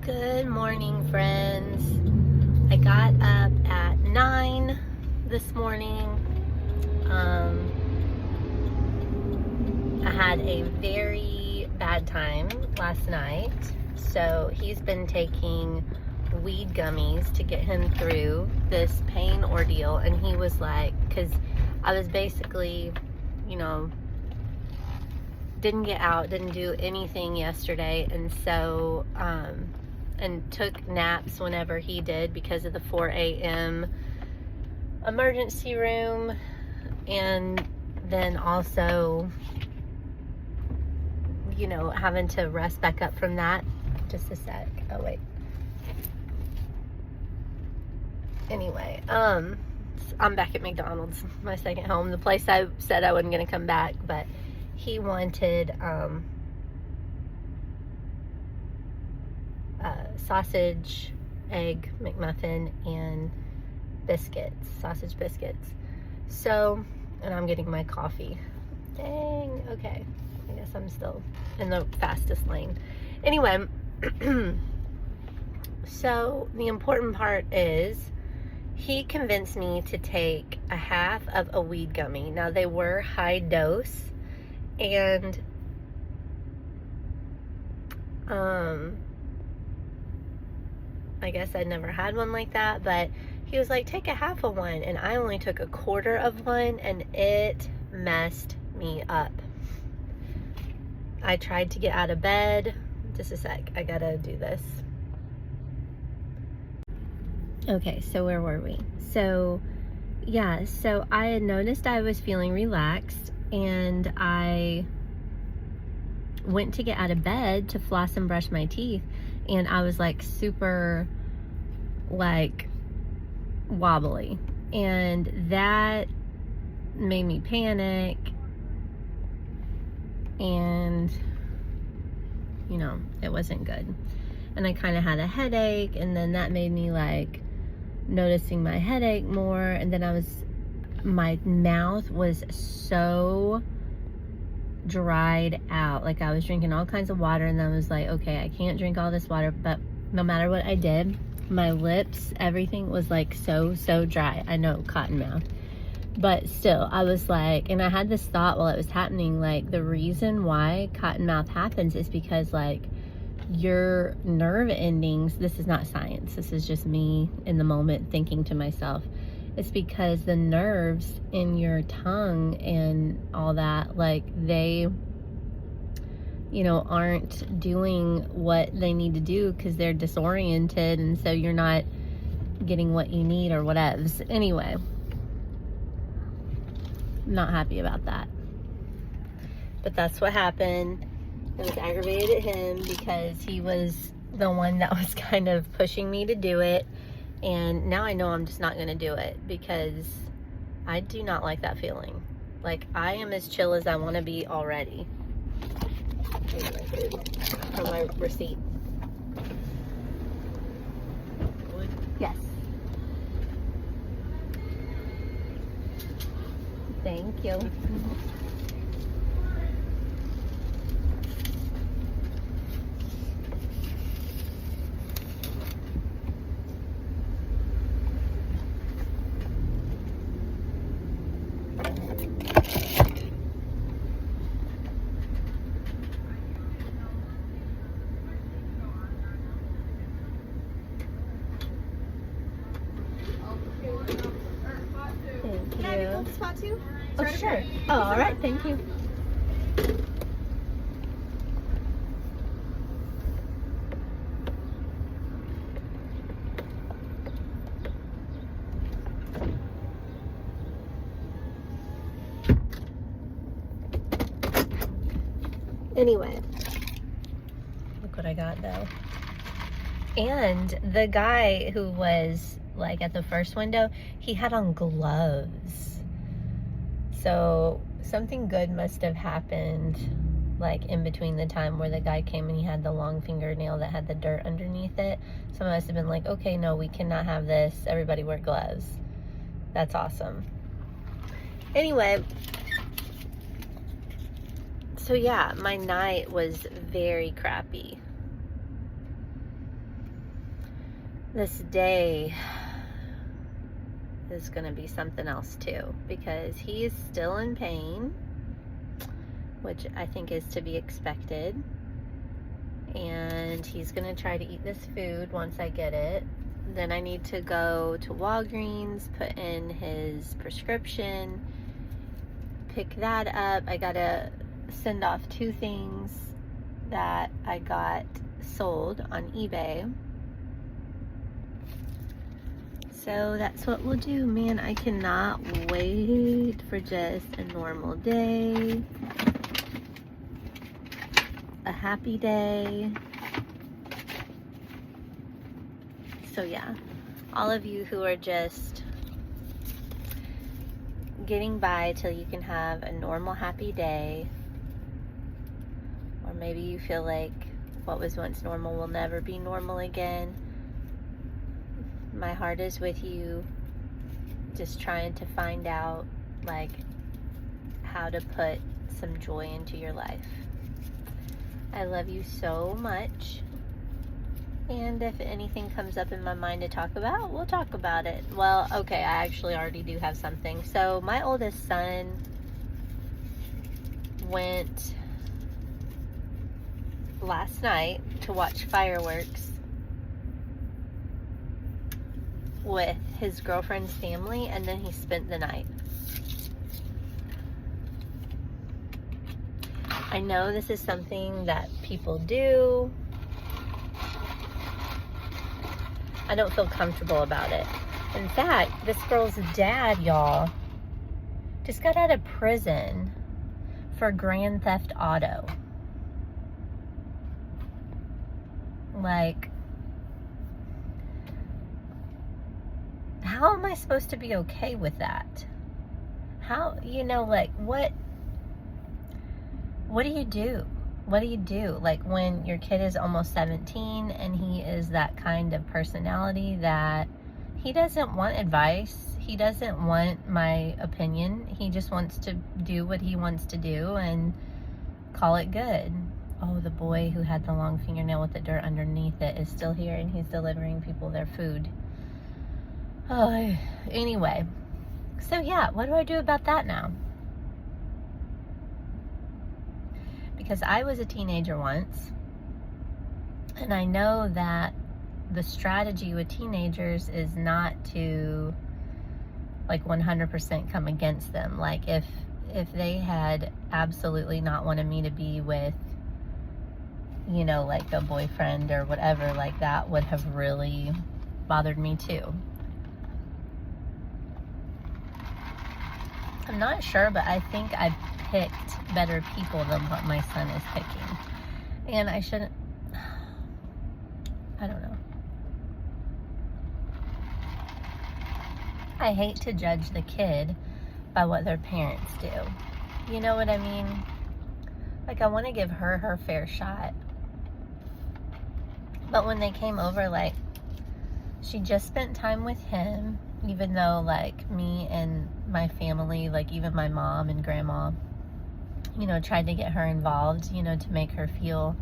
Good morning, friends. I got up at 9 this morning. I had a very bad time last night. So he's been taking weed gummies to get him through this pain ordeal. And he was like, because I was basically, didn't get out, didn't do anything yesterday. And so, and took naps whenever he did because of the 4 a.m. emergency room, and then also, having to rest back up from that. Just a sec. Oh, wait. Anyway, I'm back at McDonald's, my second home, the place I said I wasn't going to come back, but he wanted, sausage, egg McMuffin, and biscuits, sausage biscuits. So, and I'm getting my coffee. Dang, okay. I guess I'm still in the fastest lane. Anyway, so the important part is he convinced me to take a half of a weed gummy. Now, they were high dose, and I guess I'd never had one like that, but he was like, take a half of one, and I only took a quarter of one, and it messed me up. I tried to get out of bed. Just a sec, I gotta do this. Okay, so where were we? So, yeah, so I had noticed I was feeling relaxed, and I went to get out of bed to floss and brush my teeth, and I was like super wobbly, and that made me panic, and it wasn't good. And I kind of had a headache, and then that made me noticing my headache more, and then my mouth was so dried out. I was drinking all kinds of water, and then I was like, okay, I can't drink all this water, but no matter what I did, my lips, everything was so dry. I know, cotton mouth, but still, I was and I had this thought while it was happening, the reason why cotton mouth happens is because your nerve endings, this is not science, this is just me in the moment thinking to myself, it's because the nerves in your tongue and all that, they aren't doing what they need to do because they're disoriented, and so you're not getting what you need or whatevs. Anyway, not happy about that, but that's what happened. It was aggravated at him because he was the one that was kind of pushing me to do it, and now I know I'm just not going to do it because I do not like that feeling. I am as chill as I want to be already. Here's my food from my receipt. Yes. Thank you. Can I have your Coke spot too? Oh, sure. Oh, all right. Thank you. Anyway, look what I got though. And the guy who was at the first window, he had on gloves. So something good must have happened in between the time where the guy came and he had the long fingernail that had the dirt underneath it. Someone must have been like, okay, no, we cannot have this. Everybody wear gloves. That's awesome. Anyway, so yeah, my night was very crappy. this day is going to be something else too, because he is still in pain, which I think is to be expected. And he's going to try to eat this food once I get it. Then I need to go to Walgreens, put in his prescription, pick that up. I got to send off 2 things that I got sold on eBay. So that's what we'll do. Man, I cannot wait for just a normal day, a happy day. So yeah, all of you who are just getting by till you can have a normal, happy day, or maybe you feel like what was once normal will never be normal again, my heart is with you, just trying to find out like how to put some joy into your life. I love you so much. And if anything comes up in my mind to talk about, we'll talk about it. Well, okay, I actually already do have something. So my oldest son went last night to watch fireworks with his girlfriend's family, and then he spent the night. I know this is something that people do. I don't feel comfortable about it. In fact, this girl's dad, y'all, just got out of prison for Grand Theft Auto. Like, how am I supposed to be okay with that? How, like, what do you do? What do you do? Like, when your kid is almost 17 and he is that kind of personality that he doesn't want advice, he doesn't want my opinion, he just wants to do what he wants to do and call it good. Oh, the boy who had the long fingernail with the dirt underneath it is still here, and he's delivering people their food. Oh, anyway. So yeah, what do I do about that now? Because I was a teenager once, and I know that the strategy with teenagers is not to like 100% come against them. Like if they had absolutely not wanted me to be with, like a boyfriend or whatever, like that would have really bothered me too. I'm not sure, but I think I picked better people than what my son is picking. And I shouldn't, I don't know. I hate to judge the kid by what their parents do. You know what I mean? Like, I want to give her her fair shot. But when they came over, like, she just spent time with him, even though, like, me and my family, like, even my mom and grandma, tried to get her involved, to make her feel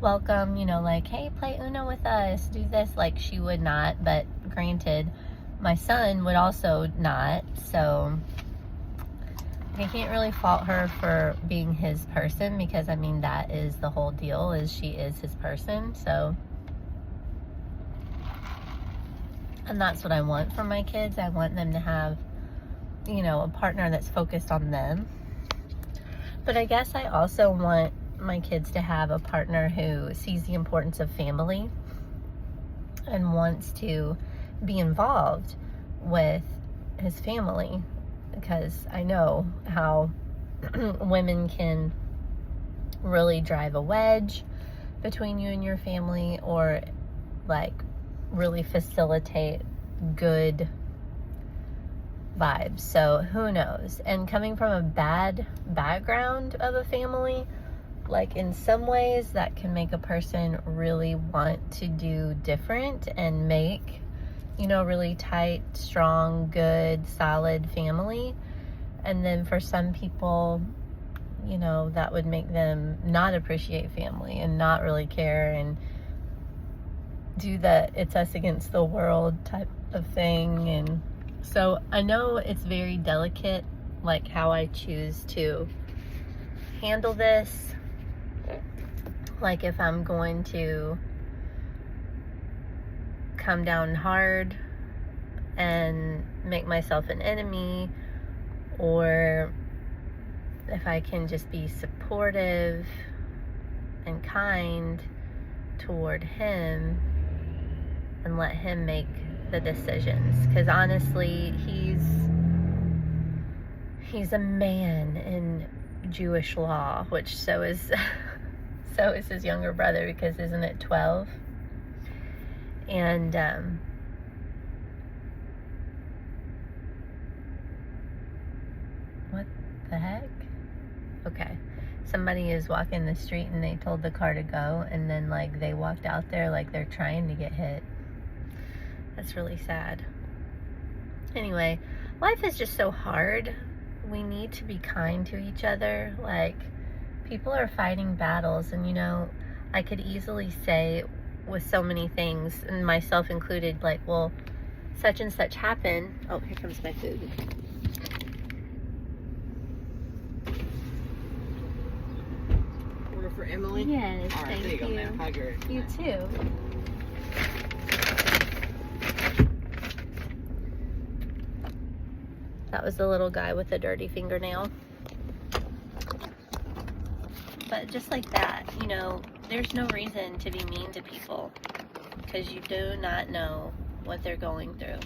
welcome, like, hey, play Uno with us, do this. Like, she would not, but granted, my son would also not, so I can't really fault her for being his person, because, I mean, that is the whole deal, is she is his person, so. And that's what I want for my kids. I want them to have, a partner that's focused on them. But I guess I also want my kids to have a partner who sees the importance of family and wants to be involved with his family. Because I know how women can really drive a wedge between you and your family, or like really facilitate good vibes. So who knows? And coming from a bad background of a family, like, in some ways that can make a person really want to do different and make, really tight, strong, good, solid family. And then for some people, that would make them not appreciate family and not really care. And do the it's us against the world type of thing. And so I know it's very delicate, like how I choose to handle this. Like if I'm going to come down hard and make myself an enemy, or if I can just be supportive and kind toward him and let him make the decisions. Because honestly, he's a man in Jewish law, which so is his younger brother, because isn't it 12? And what the heck? Okay. Somebody is walking the street and they told the car to go, and then like they walked out there like they're trying to get hit. That's really sad. Anyway, life is just so hard. We need to be kind to each other. Like, people are fighting battles, and you know, I could easily say with so many things, and myself included, like, well, such and such happened. Oh, here comes my food. Order for Emily? Yes, all right, thank there you go, you. man. Hug her. You too. That was the little guy with the dirty fingernail. But just like that, you know, there's no reason to be mean to people, because you do not know what they're going through.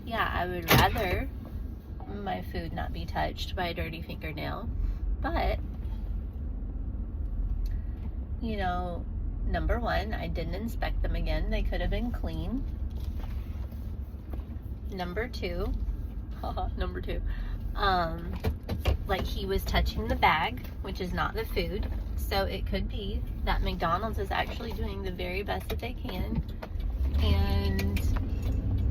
Yeah, I would rather my food not be touched by a dirty fingernail, but, you know, number one, I didn't inspect them again. They could have been clean. Number two, like, he was touching the bag, which is not the food. So it could be that McDonald's is actually doing the very best that they can. And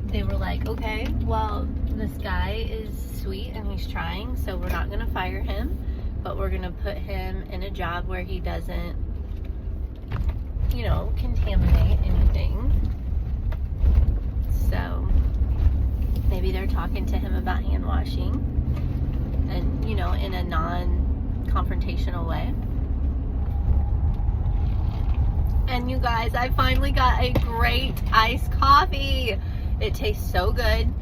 they were like, okay, well, this guy is sweet and he's trying, so we're not gonna fire him, but we're gonna put him in a job where he doesn't, you know, contaminate anything. So maybe they're talking to him about hand washing, and, you know, in a non-confrontational way. And you guys, I finally got a great iced coffee. It tastes so good.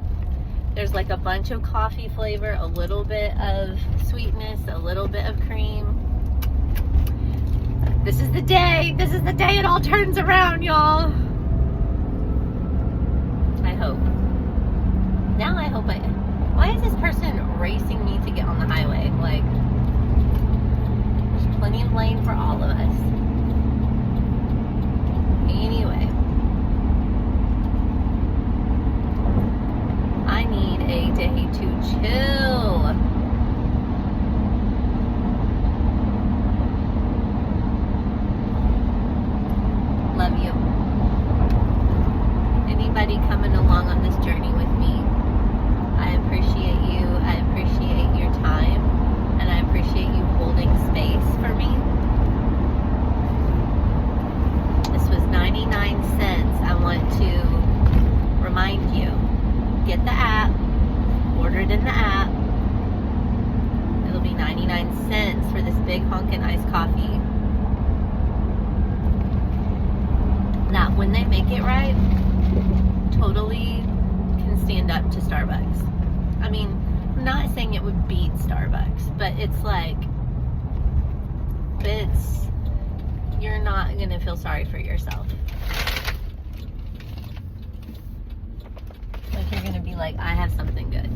There's like a bunch of coffee flavor, a little bit of sweetness, a little bit of cream. This is the day. This is the day it all turns around, y'all. I hope. Now I hope why is this person racing me to get on the highway? Like, there's plenty of lane for all of us. Anyway, I need a day to chill. Love you. Anybody coming along on this journey with me, I appreciate you. I appreciate your time, and I appreciate you holding space for me. This was 99 cents. I want to remind you, get the app, order it in the app. It'll be 99 cents for this big honkin' iced coffee. Now, when they make it right, totally can stand up to Starbucks. I mean, I'm not saying it would beat Starbucks, but it's like, you're not gonna feel sorry for yourself. Like, you're gonna be like, I have something good.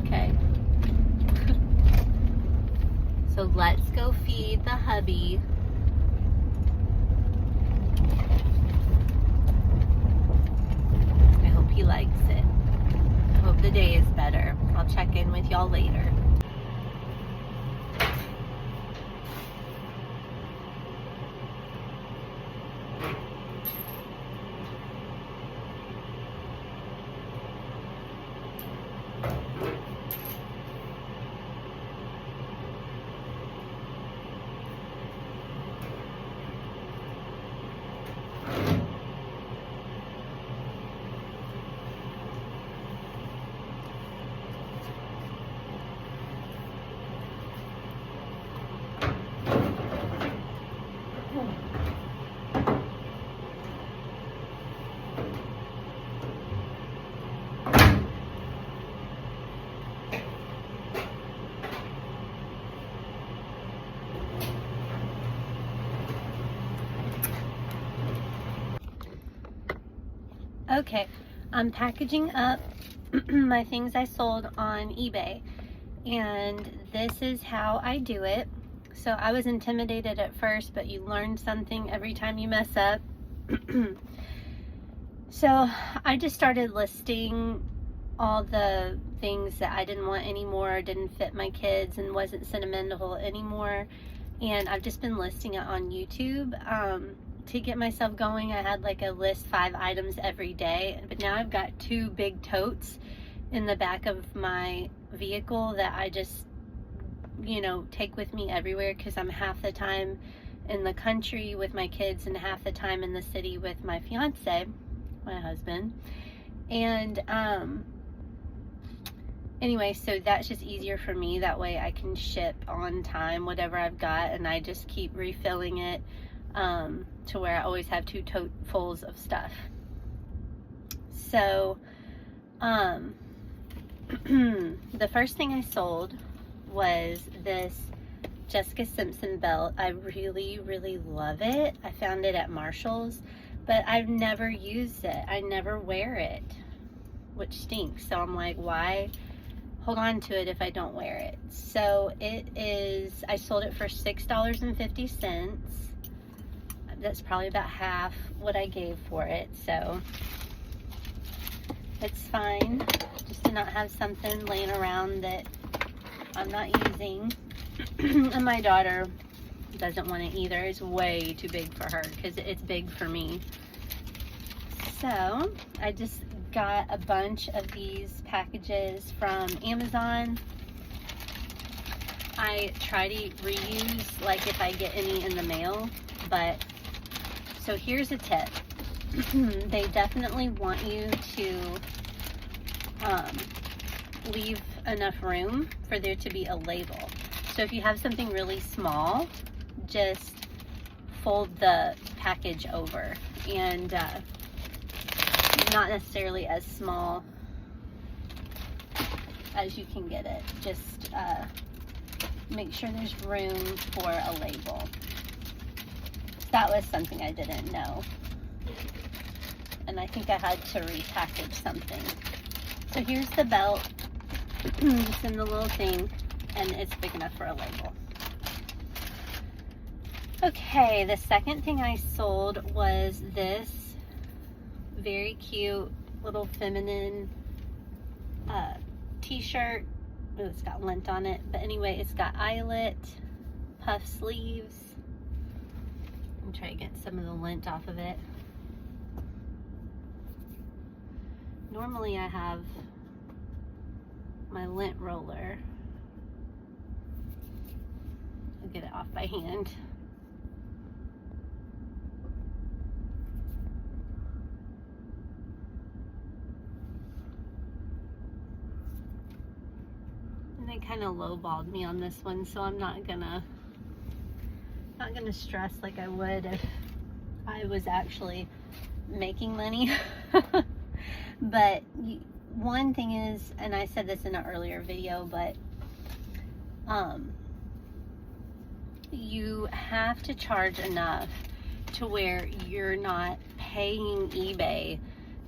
Okay? So let's go feed the hubby. I hope he likes it. I hope the day is better. I'll check in with y'all later. Okay, I'm packaging up my things I sold on eBay, and this is how I do it. So I was intimidated at first, but you learn something every time you mess up. So I just started listing all the things that I didn't want anymore, didn't fit my kids, and wasn't sentimental anymore. And I've just been listing it on YouTube. To get myself going, I had like a list 5 items every day, but now I've got 2 big totes in the back of my vehicle that I just, you know, take with me everywhere, because I'm half the time in the country with my kids and half the time in the city with my fiance, my husband. And anyway, so that's just easier for me. That way I can ship on time whatever I've got, and I just keep refilling it to where I always have 2 totefuls of stuff. So the first thing I sold was this Jessica Simpson belt. I really, really love it. I found it at Marshall's, but I've never used it. I never wear it, which stinks. So I'm like, why hold on to it if I don't wear it? So it is, I sold it for $6.50. That's probably about half what I gave for it, so it's fine just to not have something laying around that I'm not using. And my daughter doesn't want it either. It's way too big for her because it's big for me. So I just got a bunch of these packages from Amazon. I try to reuse, like, if I get any in the mail, but so here's a tip. They definitely want you to leave enough room for there to be a label. So if you have something really small, just fold the package over, and not necessarily as small as you can get it. Just make sure there's room for a label. That was something I didn't know, and I think I had to repackage something. So here's the belt, just in the little thing, and it's big enough for a label. Okay, the second thing I sold was this very cute little feminine t-shirt. Oh, it's got lint on it, but anyway, it's got eyelet, puff sleeves. I'm trying to get some of the lint off of it. Normally I have my lint roller. I'll get it off by hand. And they kind of lowballed me on this one, so I'm not gonna stress like I would if I was actually making money. But one thing is, and I said this in an earlier video, but you have to charge enough to where you're not paying eBay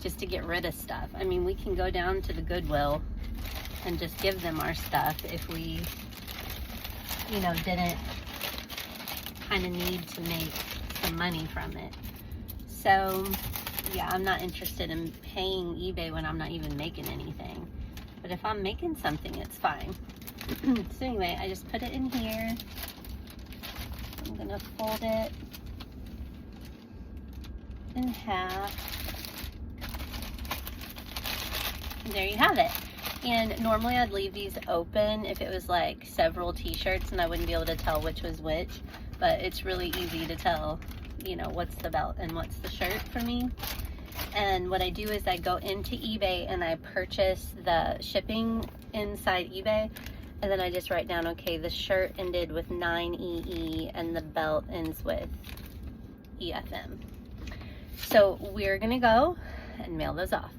just to get rid of stuff. I mean, we can go down to the Goodwill and just give them our stuff if we, you know, didn't kind of need to make some money from it. So yeah, I'm not interested in paying eBay when I'm not even making anything. But if I'm making something, it's fine. So anyway, I just put it in here. I'm gonna fold it in half. And there you have it. And normally I'd leave these open if it was like several t-shirts and I wouldn't be able to tell which was which. But it's really easy to tell, you know, what's the belt and what's the shirt for me. And what I do is I go into eBay and I purchase the shipping inside eBay, and then I just write down, okay, the shirt ended with 9EE and the belt ends with EFM. So we're gonna go and mail those off.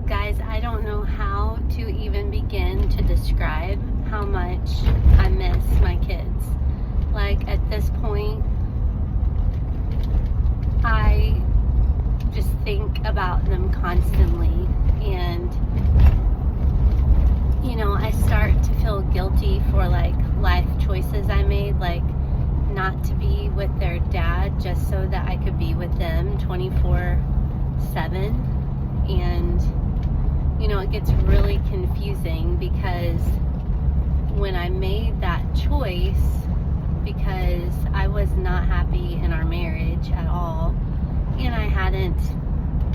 Guys, I don't know how to even begin to describe how much I miss my kids. Like, at this point, I about them constantly, and you know, I start to feel guilty for like life choices I made, like not to be with their dad just so that I could be with them 24/7. And you know, it gets really confusing because when I made that choice, because I was not happy in our marriage at all, and I hadn't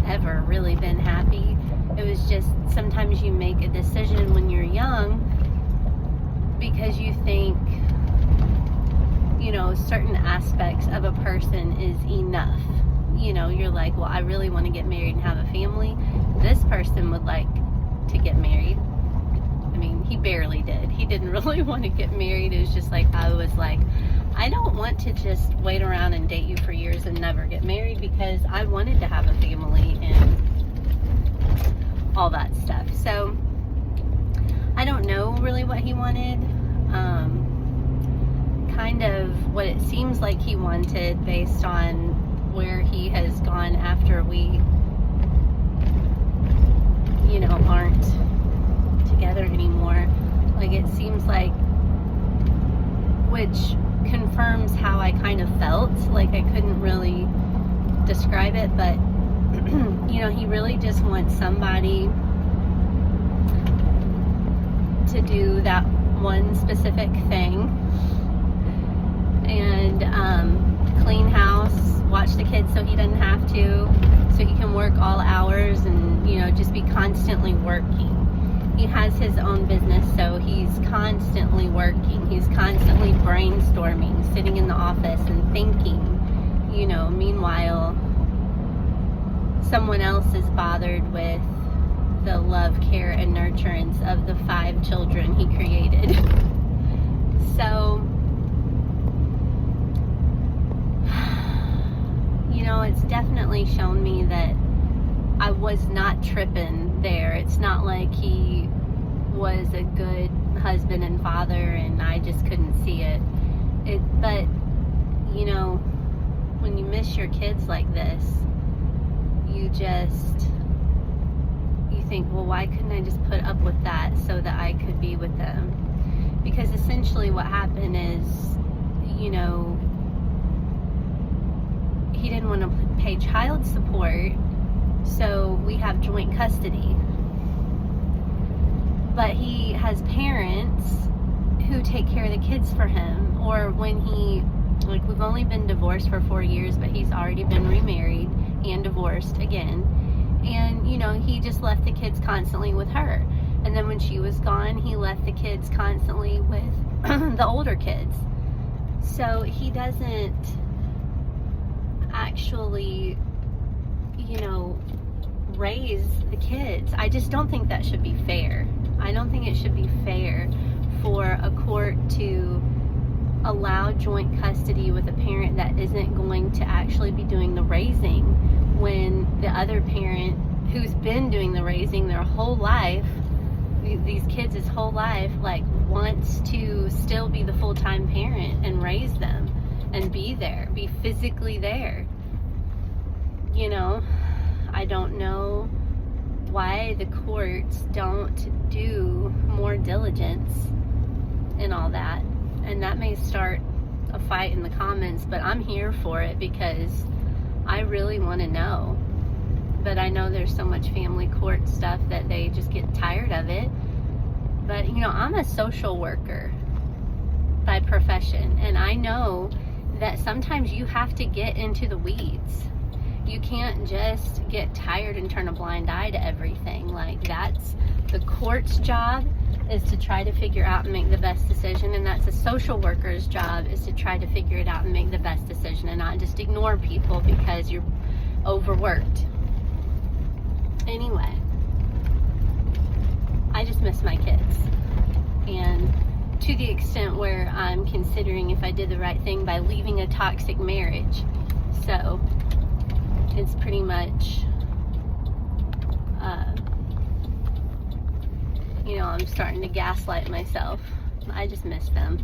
ever really been happy. It was just, sometimes you make a decision when you're young because you think, you know, certain aspects of a person is enough. You know, you're like, well, I really want to get married and have a family. This person would like to get married. I mean, he barely did. He didn't really want to get married. It was just like, I was like, I don't want to just wait around and date you for years and never get married, because I wanted to have a family and all that stuff. So I don't know really what he wanted. Kind of what it seems like he wanted based on where he has gone after we, you know, aren't together anymore. Like, it seems like, which confirms how I kind of felt. Like, I couldn't really describe it, but you know, he really just wants somebody to do that one specific thing, and clean house, watch the kids so he doesn't have to, so he can work all hours and, you know, just be constantly working. He has his own business, so he's constantly working. He's constantly brainstorming, sitting in the office and thinking, you know. Meanwhile, someone else is bothered with the love, care, and nurturance of the 5 children he created. So, you know, it's definitely shown me that I was not tripping there. It's not like he was a good husband and father and I just couldn't see it. But, you know, when you miss your kids like this, you think, well, why couldn't I just put up with that so that I could be with them? Because essentially what happened is, you know, he didn't want to pay child support, so we have joint custody. But he has parents who take care of the kids for him, or when he, like, we've only been divorced for 4 years, but he's already been remarried and divorced again. And, you know, he just left the kids constantly with her. And then when she was gone, he left the kids constantly with the older kids. So he doesn't actually, you know, raise the kids. I just don't think that should be fair. I don't think it should be fair for a court to allow joint custody with a parent that isn't going to actually be doing the raising, when the other parent, who's been doing the raising their whole life, these kids his whole life, like, wants to still be the full-time parent and raise them and be there, be physically there. You know, I don't know why the courts don't do more diligence and all that. And that may start a fight in the comments, but I'm here for it because I really want to know. But I know there's so much family court stuff that they just get tired of it. But, you know, I'm a social worker by profession, and I know that sometimes you have to get into the weeds. You can't just get tired and turn a blind eye to everything. Like, that's the court's job, is to try to figure out and make the best decision, and that's a social worker's job, is to try to figure it out and make the best decision and not just ignore people because you're overworked. Anyway, I just miss my kids, and to the extent where I'm considering if I did the right thing by leaving a toxic marriage. So it's pretty much, you know, I'm starting to gaslight myself. I just miss them.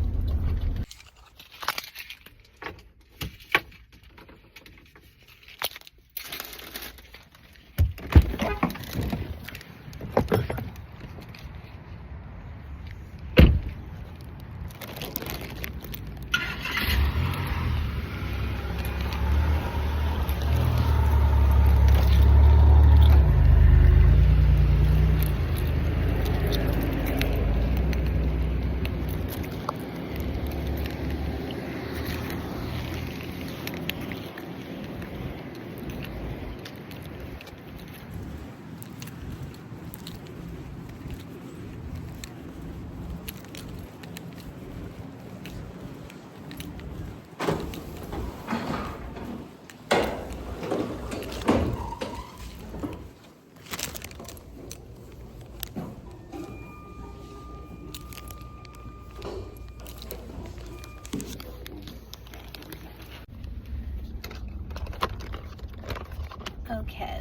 Okay,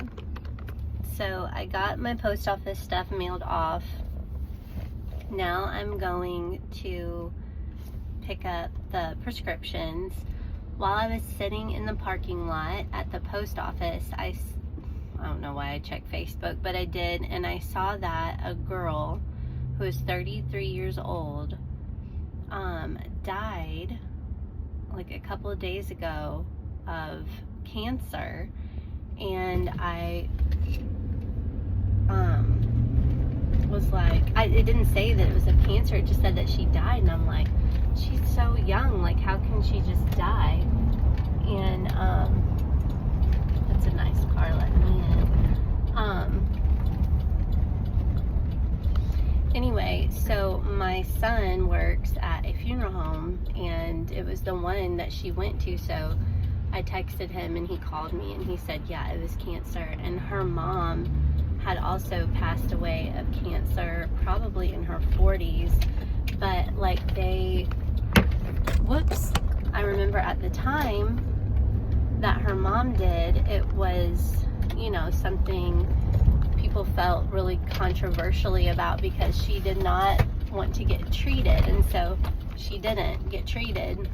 so I got my post office stuff mailed off. Now I'm going to pick up the prescriptions. While I was sitting in the parking lot at the post office, I don't know why I checked Facebook, but I did, and I saw that a girl who is 33 years old died like a couple of days ago of cancer. And I was like, it didn't say that it was of cancer, it just said that she died, and I'm like, she's so young, like how can she just die? And that's a nice car letting me in. Anyway, so my son works at a funeral home, and it was the one that she went to, so I texted him and he called me and he said, yeah, it was cancer. And her mom had also passed away of cancer, probably in her 40s, but like I remember at the time that her mom did, it was, you know, something people felt really controversially about, because she did not want to get treated, and so she didn't get treated.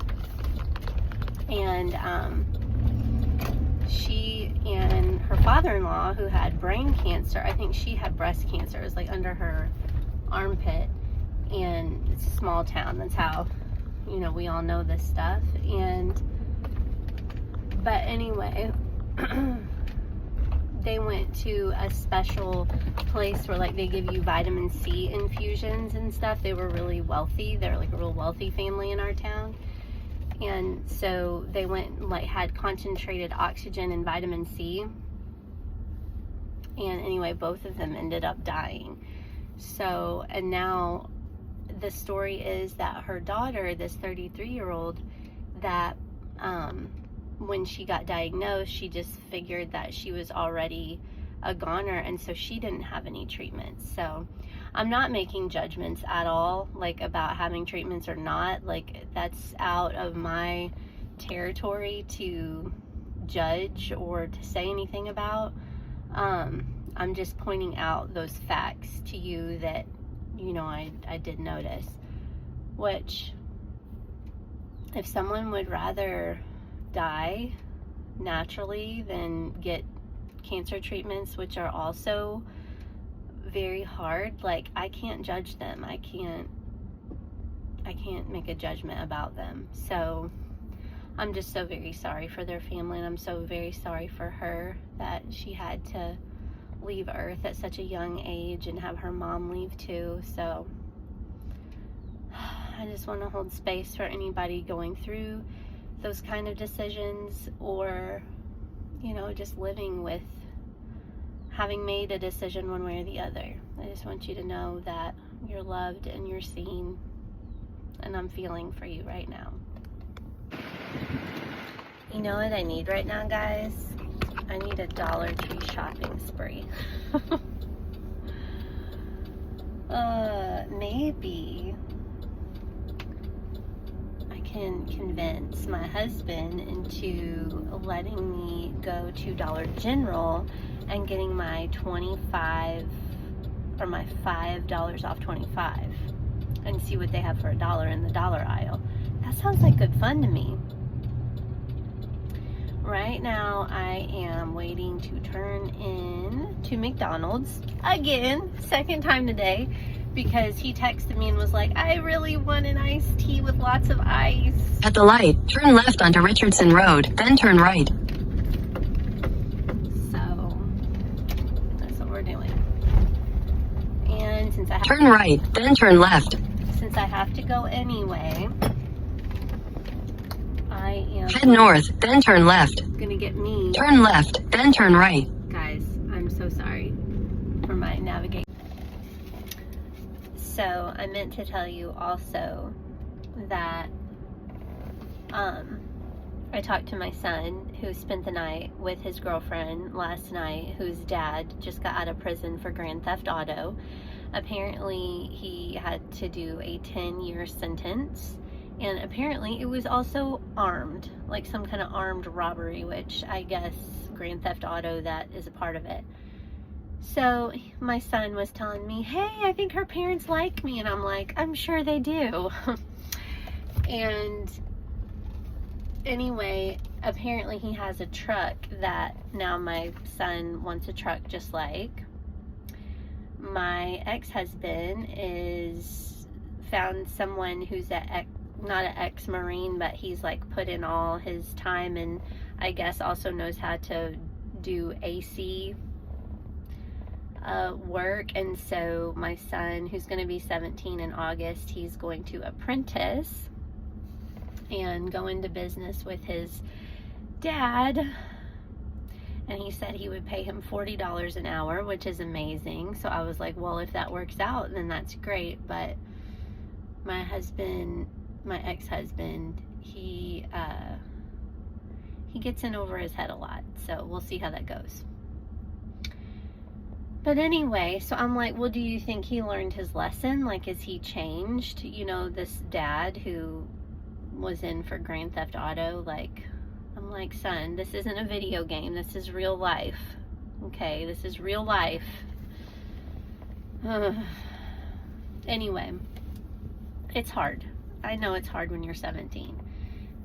And she and her father-in-law, who had brain cancer, I think she had breast cancer, it was like under her armpit, and it's a small town, that's how, you know, we all know this stuff. But anyway, they went to a special place where like they give you vitamin C infusions and stuff. They were really wealthy. They're like a real wealthy family in our town. And so they went and like had concentrated oxygen and vitamin C. And anyway, both of them ended up dying. So, and now the story is that her daughter, this 33-year-old, that when she got diagnosed, she just figured that she was already a goner, and so she didn't have any treatments. So I'm not making judgments at all, like about having treatments or not. Like that's out of my territory to judge or to say anything about. I'm just pointing out those facts to you that, you know, I did notice. Which, if someone would rather die naturally than get cancer treatments, which are also very hard, like I can't judge them. I can't make a judgment about them. So I'm just so very sorry for their family, and I'm so very sorry for her that she had to leave Earth at such a young age and have her mom leave too. So I just want to hold space for anybody going through those kind of decisions, or, you know, just living with having made a decision one way or the other. I just want you to know that you're loved and you're seen, and I'm feeling for you right now. You know what I need right now, guys? I need a Dollar Tree shopping spree. Maybe I can convince my husband into letting me go to Dollar General and getting my $25 or my $5 off 25 and see what they have for $1 in the dollar aisle. That sounds like good fun to me. Right now I am waiting to turn in to McDonald's again, second time today, because he texted me and was like, I really want an iced tea with lots of ice. At the light, turn left onto Richardson Road, then turn right. So that's what we're doing. And since I have turn right, then turn left. Since I have to go anyway, I am head north, then turn left. gonna get me. Turn left, then turn right. Guys, I'm so sorry for my navigation. So I meant to tell you also that I talked to my son, who spent the night with his girlfriend last night, whose dad just got out of prison for grand theft auto. Apparently he had to do a 10-year sentence, And apparently it was also armed, like some kind of armed robbery, which I guess Grand Theft Auto, that is a part of it. So my son was telling me, hey, I think her parents like me. And I'm like, I'm sure they do. And anyway, apparently he has a truck that now my son wants a truck just like. My ex-husband is found someone who's not an ex-Marine, but he's like put in all his time and I guess also knows how to do AC work. And so my son, who's going to be 17 in August, he's going to apprentice and go into business with his dad. And he said he would pay him $40 an hour, which is amazing. So I was like, well, if that works out, then that's great. But my ex-husband, he gets in over his head a lot. So we'll see how that goes. But anyway, so I'm like, well, do you think he learned his lesson? Like, is he changed? You know, this dad who was in for Grand Theft Auto, like, I'm like, son, this isn't a video game. This is real life. Okay, this is real life. Anyway, it's hard. I know it's hard when you're 17.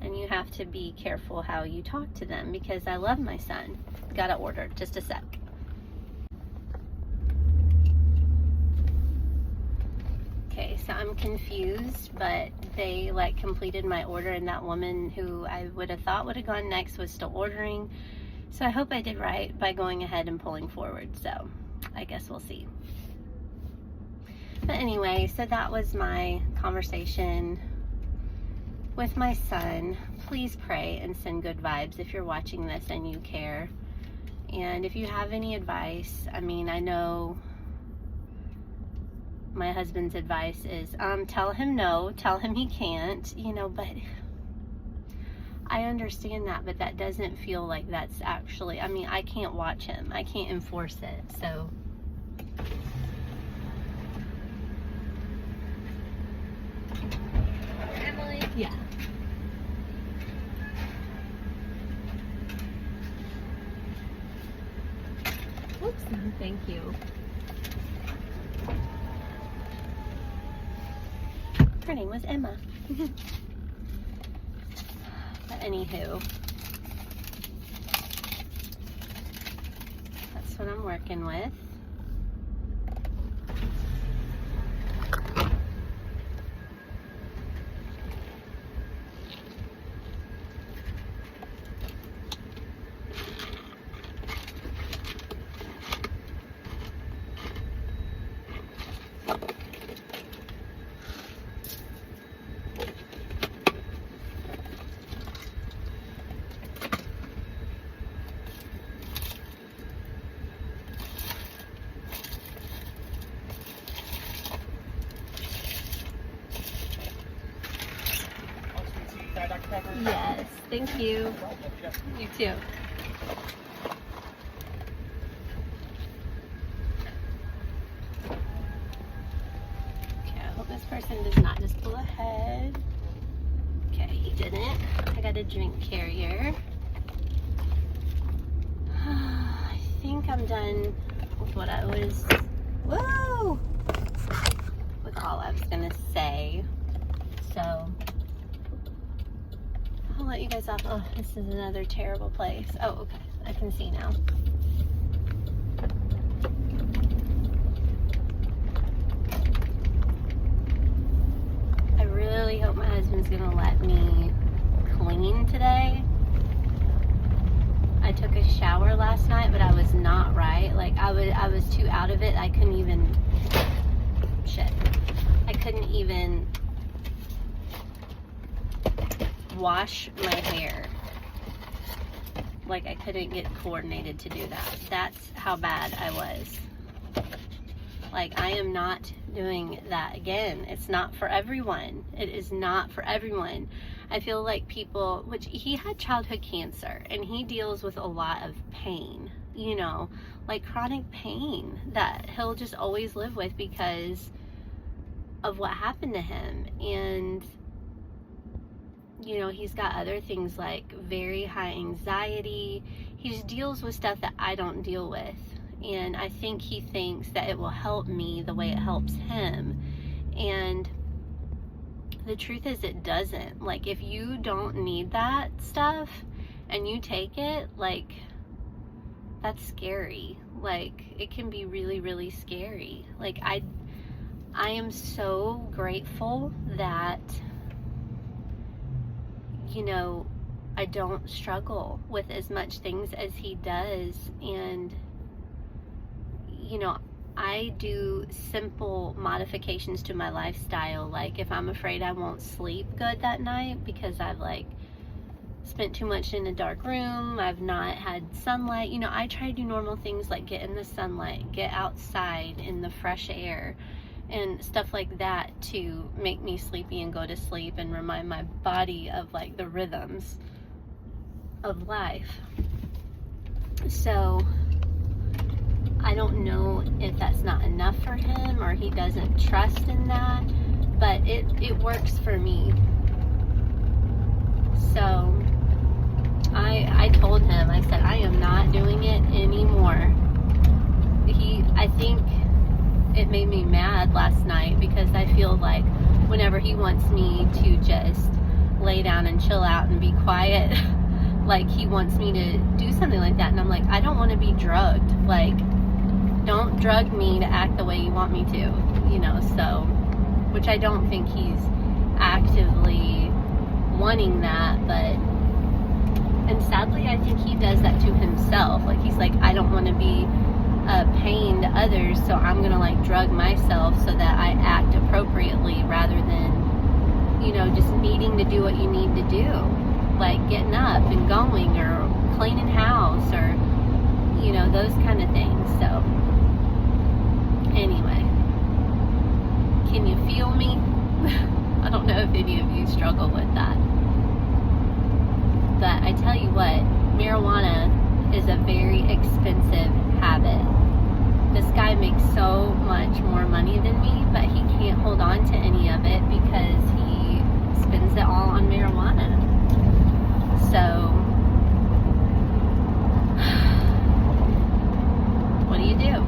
And you have to be careful how you talk to them because I love my son. Gotta order. Just a sec. Okay, so I'm confused, but they like completed my order and that woman who I would have thought would have gone next was still ordering. So I hope I did right by going ahead and pulling forward. So I guess we'll see. But anyway, so that was my conversation with my son. Please pray and send good vibes if you're watching this and you care. And if you have any advice, I mean, I know my husband's advice is tell him no, tell him he can't, you know, but I understand that, but that doesn't feel like that's actually, I mean, I can't watch him, I can't enforce it, so. Emily? Yeah. Oops, thank you. Her name was Emma. But anywho, that's what I'm working with. Yes, thank you. You too. Okay, I hope this person does not just pull ahead. Okay, he didn't. I got a drink carrier. I think I'm done with what I was, whoa, with all I was gonna say. So I'll let you guys off. Oh, this is another terrible place. Oh, okay. I can see now. I really hope my husband's gonna let me clean today. I took a shower last night, but I was not right. Like I was too out of it. I couldn't even, shit. I couldn't even wash my hair. Like I couldn't get coordinated to do that. That's how bad I was. Like I am not doing that again. It's not for everyone. It is not for everyone. I feel like people, which he had childhood cancer and he deals with a lot of pain, you know, like chronic pain that he'll just always live with because of what happened to him. And you know, he's got other things like very high anxiety. He just deals with stuff that I don't deal with. And I think he thinks that it will help me the way it helps him. And the truth is it doesn't. Like, if you don't need that stuff and you take it, like, that's scary. Like, it can be really, really scary. Like, I am so grateful that, you know, I don't struggle with as much things as he does. And, you know, I do simple modifications to my lifestyle. Like, if I'm afraid I won't sleep good that night because I've like spent too much in a dark room, I've not had sunlight, you know, I try to do normal things like get in the sunlight, get outside in the fresh air and stuff like that to make me sleepy and go to sleep and remind my body of like the rhythms of life. So I don't know if that's not enough for him or he doesn't trust in that, but it works for me. So I told him, I said, I am not doing it anymore. I think it made me mad last night because I feel like whenever he wants me to just lay down and chill out and be quiet, like he wants me to do something like that. And I'm like, I don't want to be drugged. Like, don't drug me to act the way you want me to, you know, so, which I don't think he's actively wanting that, but, and sadly, I think he does that to himself. Like, he's like, I don't want to be a pain to others, so I'm going to, like, drug myself so that I act appropriately rather than, you know, just needing to do what you need to do. Like, getting up and going or cleaning house or, you know, those kind of things, so. Anyway, can you feel me? I don't know if any of you struggle with that. But I tell you what, marijuana is a very expensive habit. This guy makes so much more money than me, but he can't hold on to any of it because he spends it all on marijuana. So, what do you do?